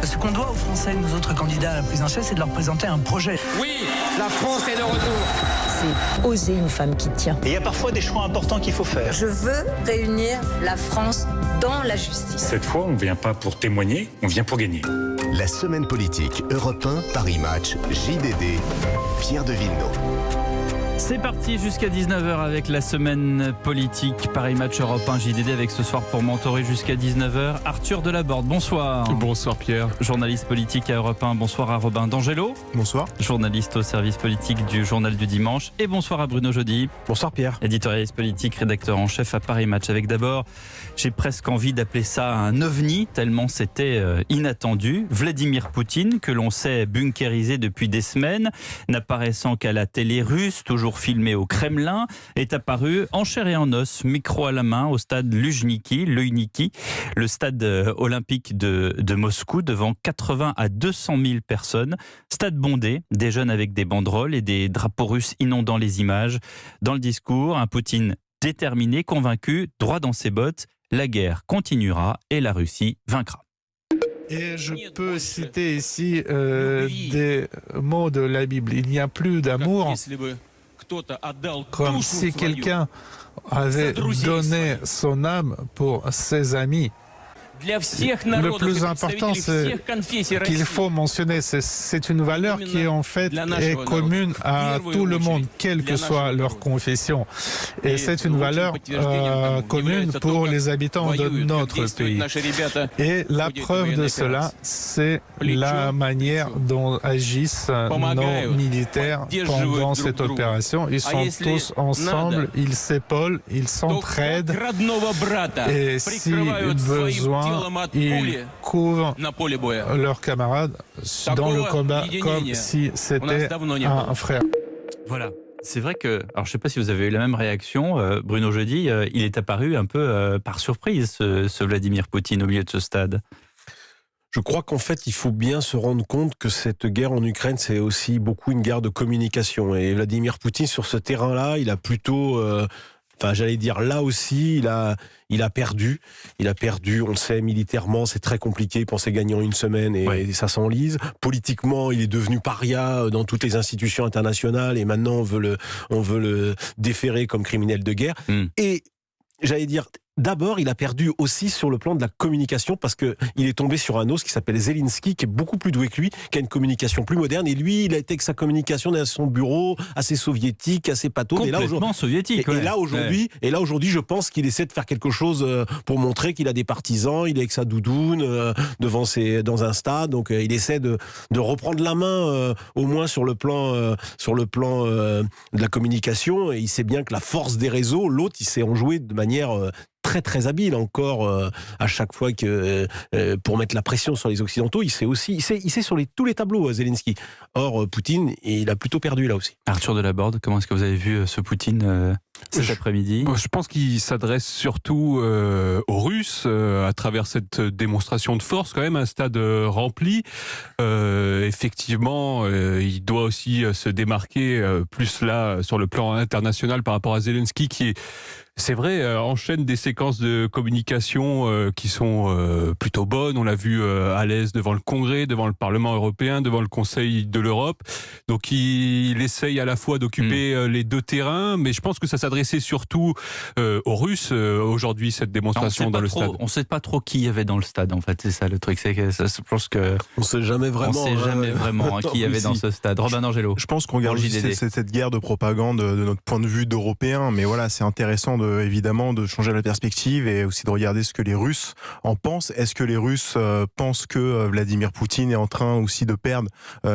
Ce qu'on doit aux Français, nous autres candidats à la présidentielle, c'est de leur présenter un projet. Oui, la France est de retour. C'est oser une femme qui tient. Et il y a parfois des choix importants qu'il faut faire. Je veux réunir la France dans la justice. Cette fois, on ne vient pas pour témoigner, on vient pour gagner. La semaine politique Europe 1, Paris Match, JDD, Pierre de Villeneuve. C'est parti jusqu'à 19h avec la semaine politique Paris Match Europe 1 JDD avec ce soir pour mentorer jusqu'à 19h Arthur Delaborde. Bonsoir. Bonsoir Pierre. Journaliste politique à Europe 1. Bonsoir à Robin D'Angelo. Bonsoir. Journaliste au service politique du Journal du Dimanche. Et bonsoir à Bruno Jeudi. Bonsoir Pierre. Éditorialiste politique, rédacteur en chef à Paris Match. Avec d'abord, j'ai presque envie d'appeler ça un ovni tellement c'était inattendu. Vladimir Poutine, que l'on sait bunkérisé depuis des semaines, n'apparaissant qu'à la télé russe, toujours filmé au Kremlin, est apparu en chair et en os, micro à la main, au stade Lujniki, le stade olympique de Moscou, devant 80 à 200 000 personnes. Stade bondé, des jeunes avec des banderoles et des drapeaux russes inondant les images. Dans le discours, un Poutine déterminé, convaincu, droit dans ses bottes. La guerre continuera et la Russie vaincra. Et je peux citer ici des mots de la Bible. Il n'y a plus d'amour comme si quelqu'un avait donné son âme pour ses amis. Le plus important, c'est qu'il faut mentionner, c'est une valeur qui en fait est commune à tout le monde, quelle que soit leur confession. Et c'est une valeur commune pour les habitants de notre pays. Et la preuve de cela, c'est la manière dont agissent nos militaires pendant cette opération. Ils sont tous ensemble, ils s'épaulent, ils s'entraident. Et si besoin, ils couvrent leurs camarades dans le combat comme si c'était un frère. Voilà. C'est vrai que, alors je ne sais pas si vous avez eu la même réaction, Bruno Jeudi, il est apparu un peu par surprise, ce Vladimir Poutine au milieu de ce stade. Je crois qu'en fait, il faut bien se rendre compte que cette guerre en Ukraine, c'est aussi beaucoup une guerre de communication. Et Vladimir Poutine, sur ce terrain-là, il a plutôt... j'allais dire, là aussi, il a perdu. Il a perdu, on le sait, militairement, c'est très compliqué. Il pensait gagner en une semaine et ça s'enlise. Politiquement, il est devenu paria dans toutes les institutions internationales et maintenant, on veut le déférer comme criminel de guerre. Et j'allais dire... D'abord, il a perdu aussi sur le plan de la communication parce que il est tombé sur un os qui s'appelle Zelensky, qui est beaucoup plus doué que lui, qui a une communication plus moderne. Et lui, il a été avec sa communication dans son bureau, assez soviétique, assez pataude. Complètement soviétique. Et là aujourd'hui, je pense qu'il essaie de faire quelque chose pour montrer qu'il a des partisans. Il est avec sa doudoune dans un stade, donc il essaie de reprendre la main au moins sur le plan de la communication. Et il sait bien que la force des réseaux, l'autre, il sait en jouer de manière très très habile encore à chaque fois que pour mettre la pression sur les Occidentaux, il sait sur tous les tableaux Zelensky. Or Poutine, il a plutôt perdu là aussi. Arthur Delaborde, comment est-ce que vous avez vu ce Poutine cet après-midi? Je pense qu'il s'adresse surtout aux Russes à travers cette démonstration de force, quand même un stade rempli. Effectivement, il doit aussi se démarquer plus là sur le plan international par rapport à Zelensky qui est, c'est vrai, enchaîne des séquences de communication qui sont plutôt bonnes. On l'a vu à l'aise devant le Congrès, devant le Parlement européen, devant le Conseil de l'Europe. Donc il essaye à la fois d'occuper les deux terrains, mais je pense que ça s'adressait surtout aux Russes aujourd'hui, cette démonstration dans le stade. On ne sait pas trop qui y avait dans le stade, en fait, c'est ça le truc. C'est que je pense que on ne sait jamais vraiment, qui y avait dans ce stade. Robin D'Angelo. Je pense qu'on regarde cette guerre de propagande de notre point de vue d'Européens, mais voilà, c'est intéressant évidemment de changer la perspective et aussi de regarder ce que les Russes en pensent. Est-ce que les Russes pensent que Vladimir Poutine est en train aussi de perdre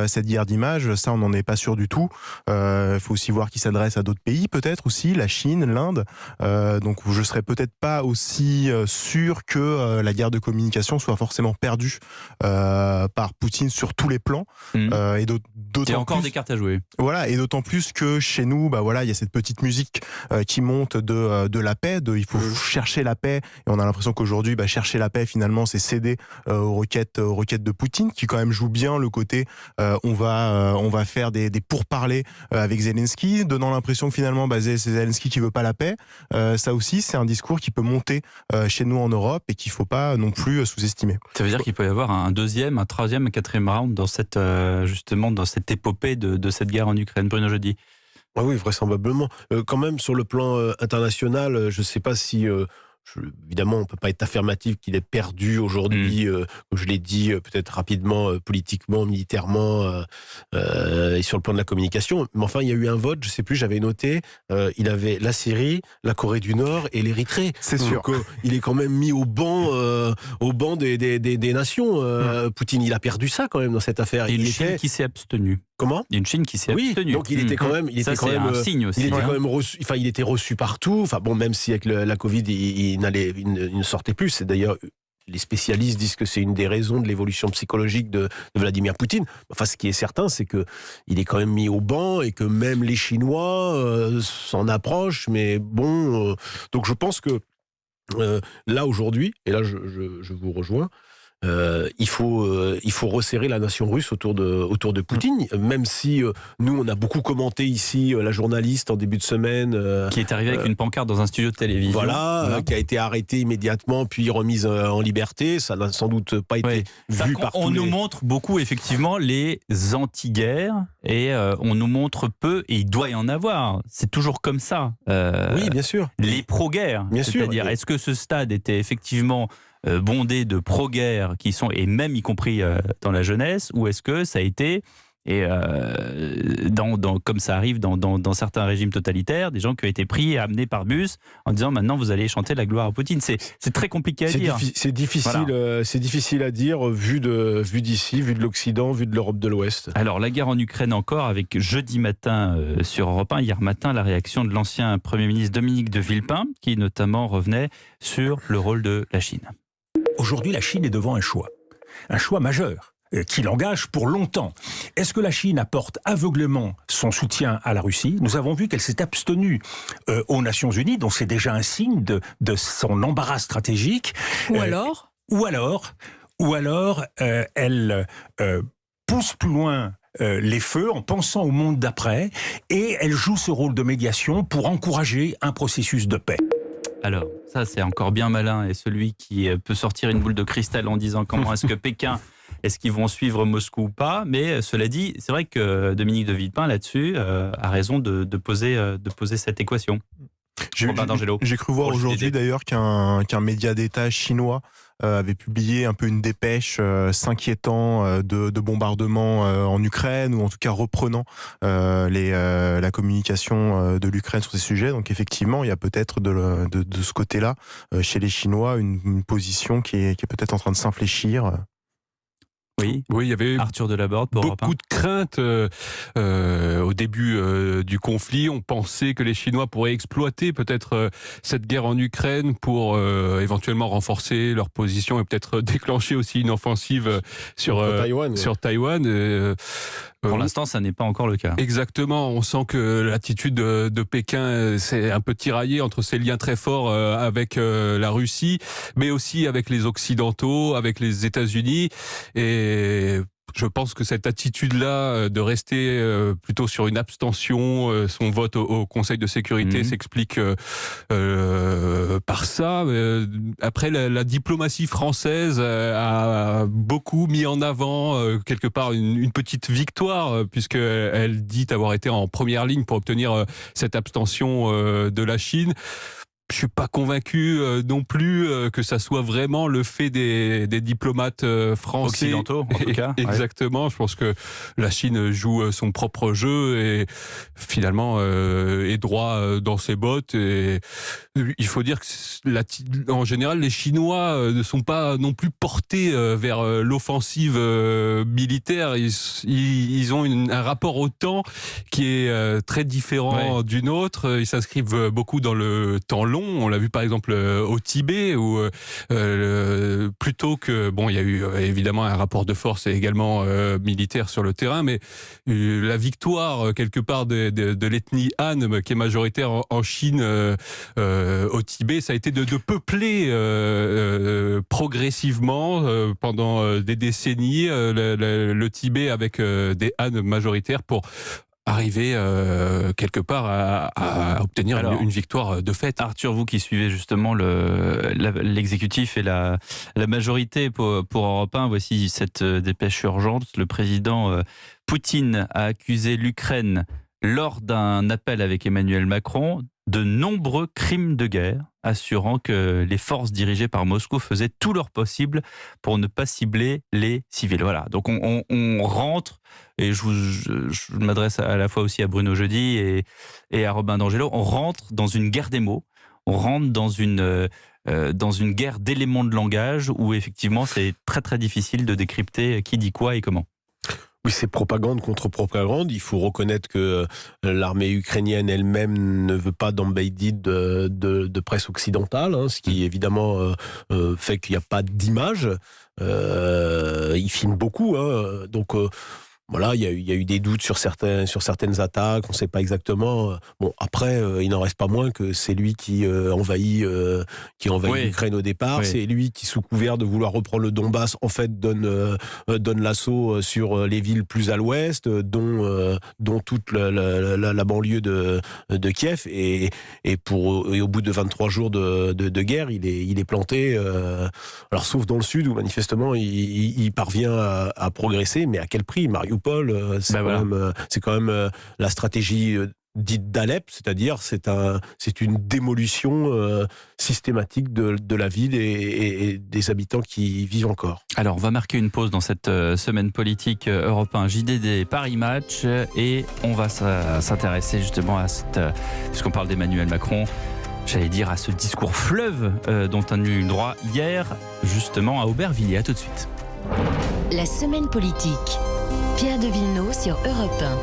cette guerre d'image? Ça, on n'en est pas sûr du tout. Il faut aussi voir qu'il s'adresse à d'autres pays, peut-être aussi, la Chine, l'Inde. Donc je ne serais peut-être pas aussi sûr que la guerre de communication soit forcément perdue par Poutine sur tous les plans. Il y a encore des cartes à jouer. Voilà, et d'autant plus que chez nous, il y a cette petite musique qui monte de la paix, il faut chercher la paix, et on a l'impression qu'aujourd'hui, chercher la paix, finalement, c'est céder aux requêtes de Poutine, qui quand même joue bien le côté on va faire des pourparlers avec Zelensky, donnant l'impression que finalement, Zelensky Zelensky qui veut pas la paix. Ça aussi, c'est un discours qui peut monter chez nous en Europe et qu'il faut pas non plus sous-estimer. Ça veut dire qu'il peut y avoir un deuxième, un troisième, un quatrième round dans cette, justement, dans cette épopée de cette guerre en Ukraine. Bruno Jeudi. Ah oui, vraisemblablement. Quand même, sur le plan international, je ne sais pas si... évidemment, on ne peut pas être affirmatif qu'il est perdu aujourd'hui, comme je l'ai dit, peut-être rapidement, politiquement, militairement, et sur le plan de la communication. Mais enfin, il y a eu un vote, je ne sais plus, j'avais noté, il avait la Syrie, la Corée du Nord et l'Érythrée. C'est sûr. Donc, il est quand même mis au banc des nations. Poutine, il a perdu ça quand même dans cette affaire. Et une Chine qui s'est abstenue. Comment ? Il y a une Chine qui s'est abstenue. Donc il était quand même, un signe aussi. Il était quand même reçu. Enfin, il était reçu partout. Enfin bon, même si avec la Covid, il ne sortait plus. C'est d'ailleurs, les spécialistes disent que c'est une des raisons de l'évolution psychologique de Vladimir Poutine. Enfin, ce qui est certain, c'est que il est quand même mis au banc et que même les Chinois s'en approchent. Mais bon, donc je pense que là aujourd'hui, et là je vous rejoins. Il faut resserrer la nation russe autour de Poutine, même si nous on a beaucoup commenté ici la journaliste en début de semaine qui est arrivée avec une pancarte dans un studio de télévision, qui a été arrêtée immédiatement puis remise en liberté. Ça n'a sans doute pas été vu par tous on nous montre beaucoup effectivement les anti-guerres et on nous montre peu, et il doit y en avoir. C'est toujours comme ça. Oui, bien sûr. Les pro-guerres, c'est-à-dire est-ce que ce stade était effectivement bondé de pro-guerre qui sont, et même y compris dans la jeunesse, ou est-ce que ça a été, et comme ça arrive dans certains régimes totalitaires, des gens qui ont été pris et amenés par bus en disant maintenant vous allez chanter la gloire à Poutine. C'est très compliqué à dire. C'est difficile, voilà. C'est difficile à dire vu d'ici, vu de l'Occident, vu de l'Europe de l'Ouest. Alors la guerre en Ukraine encore, avec jeudi matin sur Europe 1, hier matin, la réaction de l'ancien Premier ministre Dominique de Villepin, qui notamment revenait sur le rôle de la Chine. Aujourd'hui, la Chine est devant un choix majeur, qui l'engage pour longtemps. Est-ce que la Chine apporte aveuglément son soutien à la Russie ? Nous avons vu qu'elle s'est abstenue aux Nations Unies, donc c'est déjà un signe de son embarras stratégique. Ou alors, elle pousse plus loin les feux en pensant au monde d'après, et elle joue ce rôle de médiation pour encourager un processus de paix. Alors, ça c'est encore bien malin, et celui qui peut sortir une boule de cristal en disant comment est-ce que Pékin, est-ce qu'ils vont suivre Moscou ou pas. Mais cela dit, c'est vrai que Dominique de Villepin là-dessus a raison de poser cette équation. J'ai cru voir aujourd'hui d'ailleurs qu'un média d'État chinois avait publié un peu une dépêche s'inquiétant de bombardements en Ukraine, ou en tout cas reprenant la communication de l'Ukraine sur ces sujets. Donc effectivement, il y a peut-être de ce côté-là, chez les Chinois, une position qui est peut-être en train de s'infléchir. Oui, il y avait Arthur Delaborde beaucoup de craintes au début du conflit. On pensait que les Chinois pourraient exploiter peut-être cette guerre en Ukraine pour éventuellement renforcer leur position et peut-être déclencher aussi une offensive sur Taïwan. Pour l'instant, ça n'est pas encore le cas. Exactement. On sent que l'attitude de Pékin s'est un peu tiraillée entre ses liens très forts avec la Russie, mais aussi avec les Occidentaux, avec les États-Unis. Et je pense que cette attitude-là de rester plutôt sur une abstention, son vote au Conseil de sécurité s'explique par ça. Après, la diplomatie française a beaucoup mis en avant quelque part une petite victoire, puisqu'elle dit avoir été en première ligne pour obtenir cette abstention de la Chine. Je suis pas convaincu non plus que ça soit vraiment le fait des diplomates français. Occidentaux, en tout cas. Exactement. Ouais. Je pense que la Chine joue son propre jeu et finalement est droit dans ses bottes. Et il faut dire que en général, les Chinois ne sont pas non plus portés vers l'offensive militaire. Ils ont un rapport au temps qui est très différent du nôtre. Ils s'inscrivent beaucoup dans le temps long. On l'a vu par exemple au Tibet, où plutôt que... Bon, il y a eu évidemment un rapport de force et également militaire sur le terrain, mais la victoire quelque part de l'ethnie Han, qui est majoritaire en Chine, au Tibet, ça a été de peupler progressivement pendant des décennies le Tibet avec des Han majoritaires pour arriver quelque part à obtenir une victoire de fait. Arthur, vous qui suivez justement l'exécutif et la majorité pour Europe 1, voici cette dépêche urgente. Le président Poutine a accusé l'Ukraine lors d'un appel avec Emmanuel Macron de nombreux crimes de guerre, assurant que les forces dirigées par Moscou faisaient tout leur possible pour ne pas cibler les civils. Voilà, donc on rentre, et je m'adresse à la fois aussi à Bruno Jeudi et à Robin D'Angelo, on rentre dans une guerre des mots, on rentre dans une guerre d'éléments de langage où effectivement c'est très très difficile de décrypter qui dit quoi et comment. Oui, c'est propagande contre propagande. Il faut reconnaître que l'armée ukrainienne elle-même ne veut pas d'embedded de presse occidentale, ce qui évidemment fait qu'il n'y a pas d'image. Ils filment beaucoup, donc voilà, il y a eu des doutes sur certaines attaques, on ne sait pas exactement. Bon, après, il n'en reste pas moins que c'est lui qui envahit l'Ukraine au départ. Oui. C'est lui qui, sous couvert de vouloir reprendre le Donbass, en fait, donne l'assaut sur les villes plus à l'ouest, dont toute la banlieue de Kiev. Et au bout de 23 jours de guerre, il est planté. Alors, sauf dans le sud, où manifestement, il parvient à progresser, mais à quel prix ? Mariupol, c'est quand même la stratégie dite d'Alep, c'est-à-dire c'est une démolution systématique de la ville et des habitants qui y vivent encore. Alors on va marquer une pause dans cette semaine politique Europe 1 JDD Paris Match et on va s'intéresser justement à puisqu'on parle d'Emmanuel Macron, j'allais dire à ce discours fleuve dont on a eu droit hier justement à Aubervilliers. À tout de suite. La semaine politique. Pierre de Villeneuve sur Europe 1.